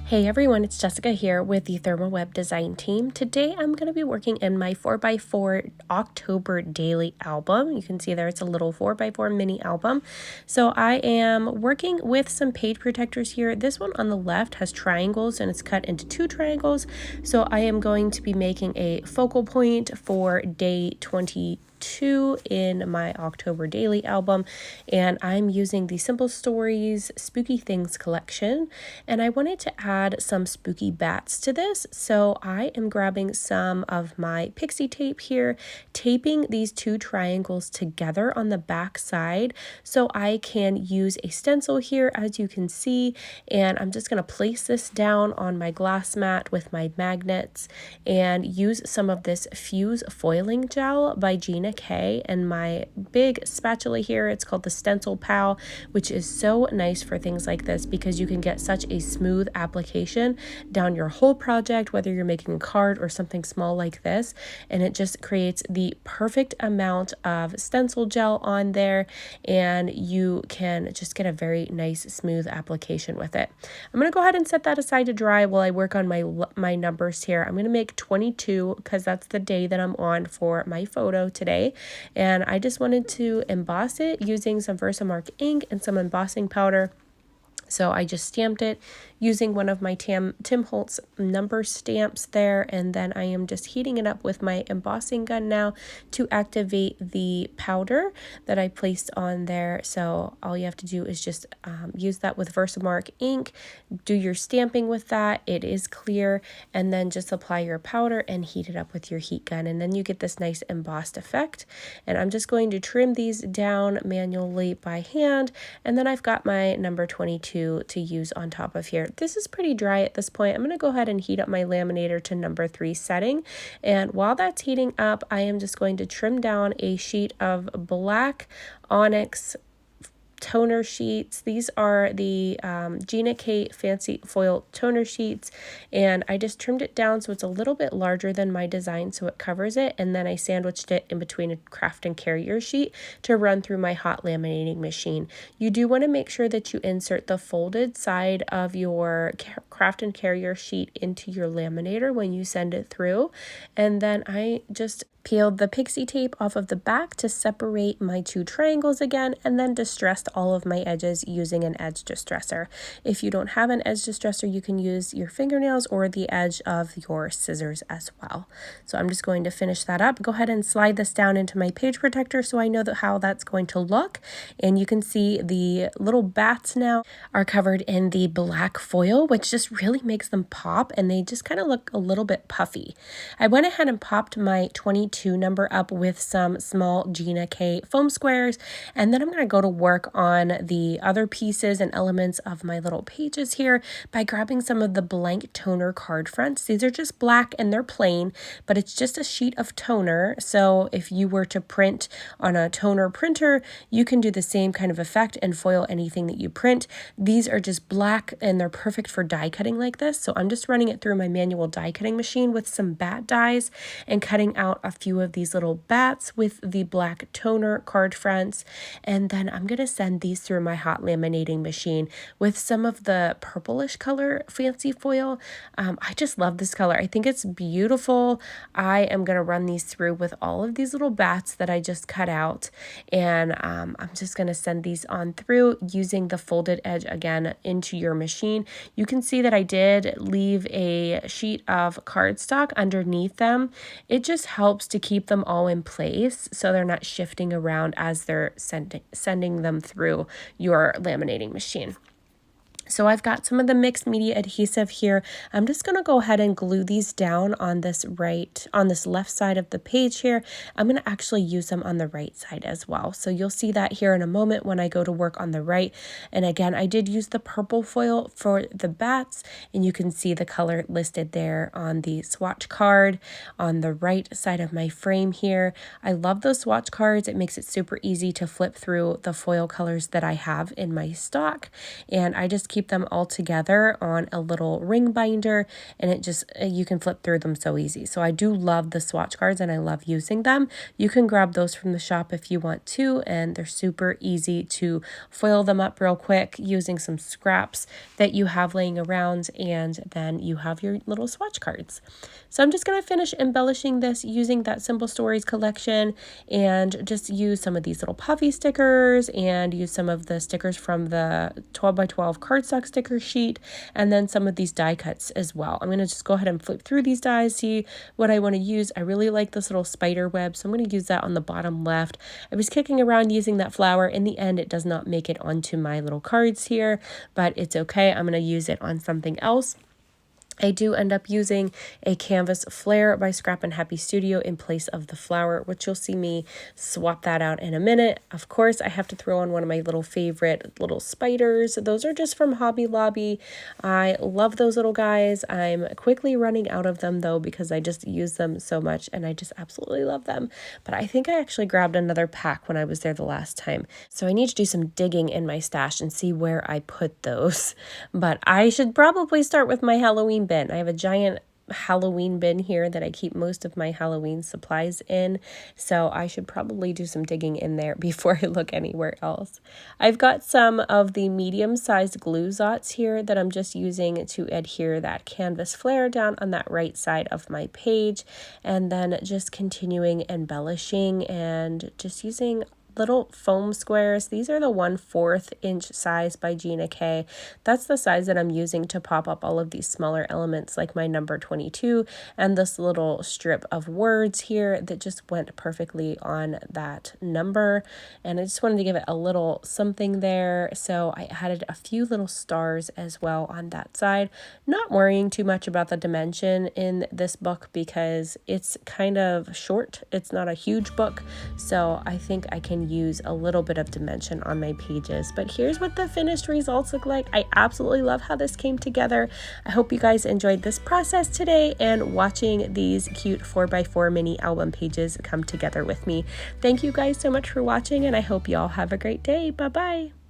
Hey everyone, it's Jessica here with the ThermOWeb design team. Today I'm going to be working in my 4x4 October daily album. You can see there it's a little 4x4 mini album. So I am working with some page protectors here. This one on the left has triangles and it's cut into 2 triangles. So I am going to be making a focal point for day 22 in my October daily album, and I'm using the Simple Stories Spooky Things collection, and I wanted to add some spooky bats to this, so I am grabbing some of my pixie tape here, taping these 2 triangles together on the back side so I can use a stencil here, as you can see, and I'm just going to place this down on my glass mat with my magnets and use some of this fuse foiling gel by Gina K and my big spatula here. It's called the Stencil Pal, which is so nice for things like this because you can get such a smooth application down your whole project, whether you're making a card or something small like this, and it just creates the perfect amount of stencil gel on there, and you can just get a very nice smooth application with it. I'm going to go ahead and set that aside to dry while I work on my numbers here. I'm going to make 22 because that's the day that I'm on for my photo today. And I just wanted to emboss it using some Versamark ink and some embossing powder. So I just stamped it using one of my Tim Holtz number stamps there, and then I am just heating it up with my embossing gun now to activate the powder that I placed on there. So all you have to do is just use that with Versamark ink, do your stamping with that, it is clear, and then just apply your powder and heat it up with your heat gun, and then you get this nice embossed effect. And I'm just going to trim these down manually by hand, and then I've got my number 22 to use on top of here. This is pretty dry at this point. I'm going to go ahead and heat up my laminator to number 3 setting, and while that's heating up, I am just going to trim down a sheet of black onyx toner sheets. These are the Gina K Fancy Foil toner sheets, and I just trimmed it down so it's a little bit larger than my design so it covers it, and then I sandwiched it in between a craft and carrier sheet to run through my hot laminating machine. You do want to make sure that you insert the folded side of your craft and carrier sheet into your laminator when you send it through, and then I just peeled the pixie tape off of the back to separate my 2 triangles again, and then distressed all of my edges using an edge distresser. If you don't have an edge distresser, you can use your fingernails or the edge of your scissors as well. So I'm just going to finish that up. Go ahead and slide this down into my page protector so I know how that's going to look. And you can see the little bats now are covered in the black foil, which just really makes them pop, and they just kind of look a little bit puffy. I went ahead and popped my 22 number up with some small Gina K foam squares, and then I'm going to go to work on the other pieces and elements of my little pages here by grabbing some of the blank toner card fronts. These are just black and they're plain, but it's just a sheet of toner. So if you were to print on a toner printer, you can do the same kind of effect and foil anything that you print. These are just black and they're perfect for die cutting like this. So I'm just running it through my manual die cutting machine with some bat dies and cutting out a few of these little bats with the black toner card fronts, and then I'm going to send these through my hot laminating machine with some of the purplish color fancy foil. I just love this color. I think it's beautiful. I am going to run these through with all of these little bats that I just cut out, and I'm just going to send these on through using the folded edge again into your machine. You can see that I did leave a sheet of cardstock underneath them. It just helps to keep them all in place so they're not shifting around as they're sending them through your laminating machine. So I've got some of the mixed media adhesive here. I'm just going to go ahead and glue these down on this left side of the page here. I'm going to actually use them on the right side as well. So you'll see that here in a moment when I go to work on the right. And again, I did use the purple foil for the bats, and you can see the color listed there on the swatch card on the right side of my frame here. I love those swatch cards. It makes it super easy to flip through the foil colors that I have in my stock. And I just keep them all together on a little ring binder, and it just, you can flip through them so easy. So I do love the swatch cards and I love using them. You can grab those from the shop if you want to, and they're super easy to foil them up real quick using some scraps that you have laying around, and then you have your little swatch cards. So I'm just going to finish embellishing this using that Simple Stories collection, and just use some of these little puffy stickers and use some of the stickers from the 12 by 12 cardstock sticker sheet, and then some of these die cuts as well. I'm going to just go ahead and flip through these dies, see what I want to use. I really like this little spider web, so I'm going to use that on the bottom left. I was kicking around using that flower. In the end, it does not make it onto my little cards here, but it's okay. I'm going to use it on something else. I do end up using a canvas flair by Scrappin Happy Studio in place of the flower, which you'll see me swap that out in a minute. Of course, I have to throw on one of my little favorite little spiders. Those are just from Hobby Lobby. I love those little guys. I'm quickly running out of them though, because I just use them so much and I just absolutely love them. But I think I actually grabbed another pack when I was there the last time. So I need to do some digging in my stash and see where I put those. But I should probably start with my Halloween bin. I have a giant Halloween bin here that I keep most of my Halloween supplies in, so I should probably do some digging in there before I look anywhere else. I've got some of the medium-sized glue dots here that I'm just using to adhere that canvas flare down on that right side of my page, and then just continuing embellishing and just using little foam squares. These are the 1/4 inch size by Gina K. That's the size that I'm using to pop up all of these smaller elements like my number 22 and this little strip of words here that just went perfectly on that number. And I just wanted to give it a little something there. So I added a few little stars as well on that side. Not worrying too much about the dimension in this book because it's kind of short. It's not a huge book. So I think I can use a little bit of dimension on my pages, but here's what the finished results look like. I absolutely love how this came together. I hope you guys enjoyed this process today and watching these cute 4x4 mini album pages come together with me. Thank you guys so much for watching, and I hope you all have a great day. Bye bye.